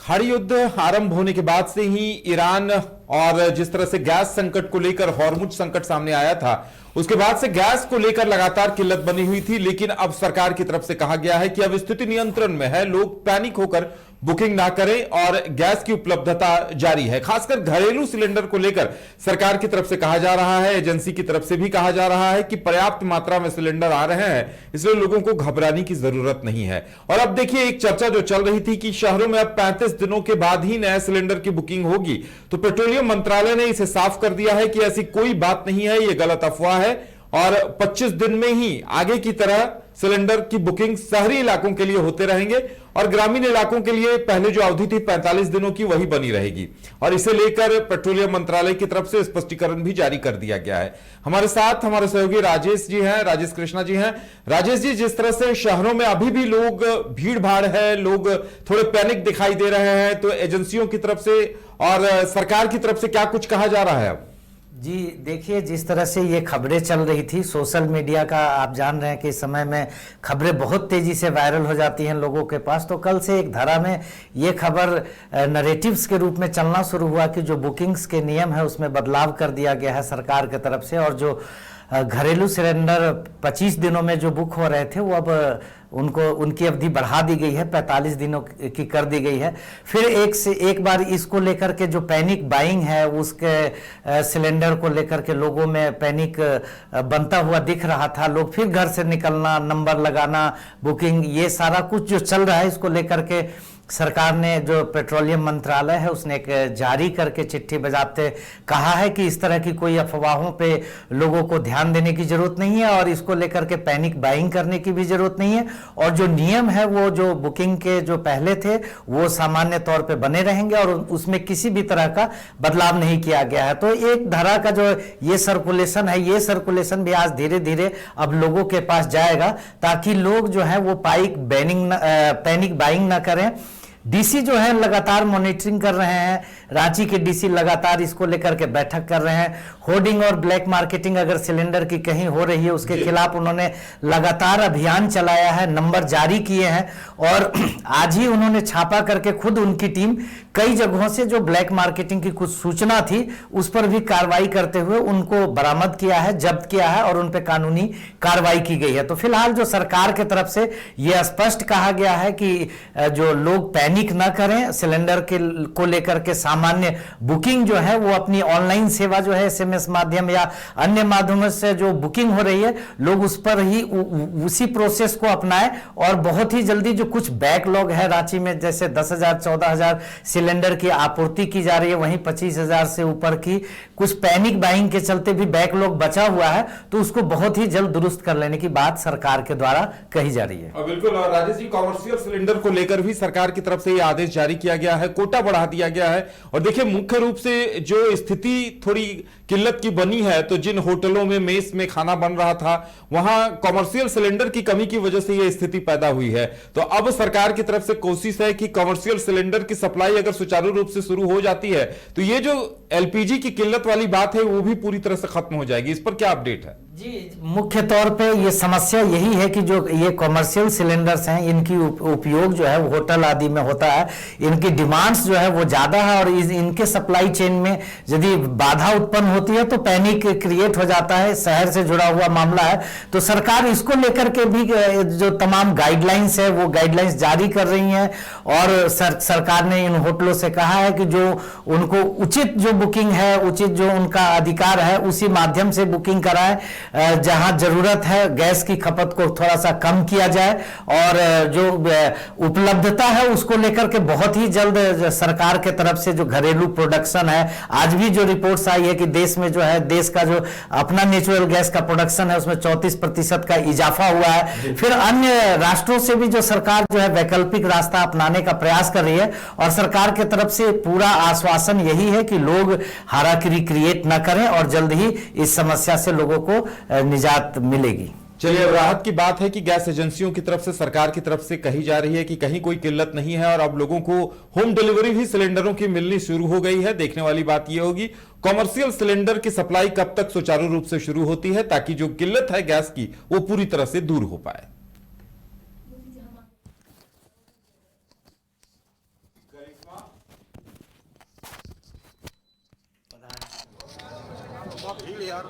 खाड़ी युद्ध आरंभ होने के बाद से ही ईरान और जिस तरह से गैस संकट को लेकर हॉर्मुज संकट सामने आया था, उसके बाद से गैस को लेकर लगातार किल्लत बनी हुई थी। लेकिन अब सरकार की तरफ से कहा गया है कि अब स्थिति नियंत्रण में है, लोग पैनिक होकर बुकिंग ना करें और गैस की उपलब्धता जारी है। खासकर घरेलू सिलेंडर को लेकर सरकार की तरफ से कहा जा रहा है, एजेंसी की तरफ से भी कहा जा रहा है कि पर्याप्त मात्रा में सिलेंडर आ रहे हैं, इसलिए लोगों को घबराने की जरूरत नहीं है। और अब देखिए, एक चर्चा जो चल रही थी कि शहरों में अब 35 दिनों के बाद ही नए सिलेंडर की बुकिंग होगी, तो पेट्रोलियम मंत्रालय ने इसे साफ कर दिया है कि ऐसी कोई बात नहीं है, यह गलत अफवाह है और 25 दिन में ही आगे की तरह सिलेंडर की बुकिंग शहरी इलाकों के लिए होते रहेंगे और ग्रामीण इलाकों के लिए पहले जो अवधि थी 45 दिनों की, वही बनी रहेगी। और इसे लेकर पेट्रोलियम मंत्रालय की तरफ से स्पष्टीकरण भी जारी कर दिया गया है। हमारे साथ हमारे सहयोगी राजेश जी हैं, राजेश कृष्णा जी हैं। राजेश जी, जिस तरह से शहरों में अभी भी लोग भीड़ भाड़ है, लोग थोड़े पैनिक दिखाई दे रहे हैं, तो एजेंसियों की तरफ से और सरकार की तरफ से क्या कुछ कहा जा रहा है अब? जी देखिए, जिस तरह से ये खबरें चल रही थी सोशल मीडिया का, आप जान रहे हैं कि इस समय में खबरें बहुत तेजी से वायरल हो जाती हैं लोगों के पास। तो कल से एक धारा में ये खबर नरेटिव्स के रूप में चलना शुरू हुआ कि जो बुकिंग्स के नियम है उसमें बदलाव कर दिया गया है सरकार की तरफ से, और जो घरेलू सिलेंडर 25 दिनों में जो बुक हो रहे थे वो अब उनकी अवधि बढ़ा दी गई है, 45 दिनों की कर दी गई है। फिर एक बार इसको लेकर के जो पैनिक बाइंग है, उसके सिलेंडर को लेकर के लोगों में पैनिक बनता हुआ दिख रहा था। लोग फिर घर से निकलना, नंबर लगाना, बुकिंग, ये सारा कुछ जो चल रहा है, इसको लेकर के सरकार ने, जो पेट्रोलियम मंत्रालय है, उसने एक जारी करके चिट्ठी बजाते कहा है कि इस तरह की कोई अफवाहों पे लोगों को ध्यान देने की जरूरत नहीं है और इसको लेकर के पैनिक बाइंग करने की भी जरूरत नहीं है। और जो नियम है वो जो बुकिंग के जो पहले थे वो सामान्य तौर पे बने रहेंगे और उसमें किसी भी तरह का बदलाव नहीं किया गया है। तो एक धारा का जो ये सर्कुलेशन है, ये सर्कुलेशन भी आज धीरे धीरे अब लोगों के पास जाएगा, ताकि लोग जो है वो पैनिक बाइंग ना करें। डीसी जो है लगातार मॉनिटरिंग कर रहे हैं, रांची के डीसी लगातार इसको लेकर के बैठक कर रहे हैं। होर्डिंग और ब्लैक मार्केटिंग अगर सिलेंडर की कहीं हो रही है उसके खिलाफ उन्होंने लगातार अभियान चलाया है, नंबर जारी किए हैं और आज ही उन्होंने छापा करके खुद उनकी टीम कई जगहों से जो ब्लैक मार्केटिंग की कुछ सूचना थी उस पर भी कार्रवाई करते हुए उनको बरामद किया है, जब्त किया है और उन पर कानूनी कार्रवाई की गई है। तो फिलहाल जो सरकार की तरफ से यह स्पष्ट कहा गया है कि जो लोग पैनिक ना करें, सिलेंडर को लेकर के सामान्य बुकिंग जो है वो अपनी ऑनलाइन सेवा जो है SMS माध्यम या अन्य माध्यमों से जो बुकिंग हो रही है, लोग उस पर ही उसी प्रोसेस को अपनाएं और बहुत ही जल्दी जो कुछ बैकलॉग है रांची में, जैसे 10,000 14,000 सिलेंडर की आपूर्ति की जा रही है, वहीं 25,000 से ऊपर की कुछ पैनिक बाइंग के चलते भी बैकलॉग बचा हुआ है, तो उसको बहुत ही जल्द दुरुस्त कर लेने की बात सरकार के द्वारा कही जा रही है। बिल्कुल। और राजेश जी, कॉमर्शियल सिलेंडर को लेकर भी सरकार की तरफ से यह आदेश जारी किया गया है, कोटा बढ़ा दिया गया है। और देखिए, मुख्य रूप से जो स्थिति थोड़ी किल्लत की बनी है, तो जिन होटलों में मेस में खाना बन रहा था वहां कॉमर्शियल सिलेंडर की कमी की वजह से यह स्थिति पैदा हुई है। तो अब सरकार की तरफ से कोशिश है कि कॉमर्शियल सिलेंडर की सप्लाई अगर सुचारू रूप से शुरू हो जाती है तो ये जो LPG की किल्लत वाली बात है वो भी पूरी तरह से खत्म हो जाएगी। इस पर क्या अपडेट है? जी, मुख्य तौर पे ये समस्या यही है कि जो ये कॉमर्शियल सिलेंडर्स हैं, इनकी उपयोग जो है वो होटल आदि में होता है, इनकी डिमांड्स जो है वो ज्यादा है और इनके सप्लाई चेन में यदि बाधा उत्पन्न होती है तो पैनिक क्रिएट हो जाता है, शहर से जुड़ा हुआ मामला है। तो सरकार इसको लेकर के भी जो तमाम गाइडलाइंस है वो गाइडलाइंस जारी कर रही है और सरकार ने इन होटलों से कहा है कि जो उनको उचित जो बुकिंग है, उचित जो उनका अधिकार है, उसी माध्यम से बुकिंग कराएं। जहां जरूरत है गैस की खपत को थोड़ा सा कम किया जाए और जो उपलब्धता है उसको लेकर के बहुत ही जल्द सरकार के तरफ से जो घरेलू प्रोडक्शन है, आज भी जो रिपोर्ट्स आई है कि देश में जो है, देश का जो अपना नेचुरल गैस का प्रोडक्शन है उसमें 34% का इजाफा हुआ है। फिर अन्य राष्ट्रों से भी जो सरकार जो है वैकल्पिक रास्ता अपनाने का प्रयास कर रही है और सरकार के तरफ से पूरा आश्वासन यही है कि लोग हाराकिरी क्रिएट न करें और जल्द ही इस समस्या से लोगों को निजात मिलेगी। चलिए, अब राहत की बात है कि गैस एजेंसियों की तरफ से, सरकार की तरफ से कही जा रही है कि कहीं कोई किल्लत नहीं है और अब लोगों को होम डिलीवरी भी सिलेंडरों की मिलनी शुरू हो गई है। देखने वाली बात यह होगी कॉमर्शियल सिलेंडर की सप्लाई कब तक सुचारू रूप से शुरू होती है, ताकि जो किल्लत है गैस की वो पूरी तरह से दूर हो पाए। बहुत भीड़ यार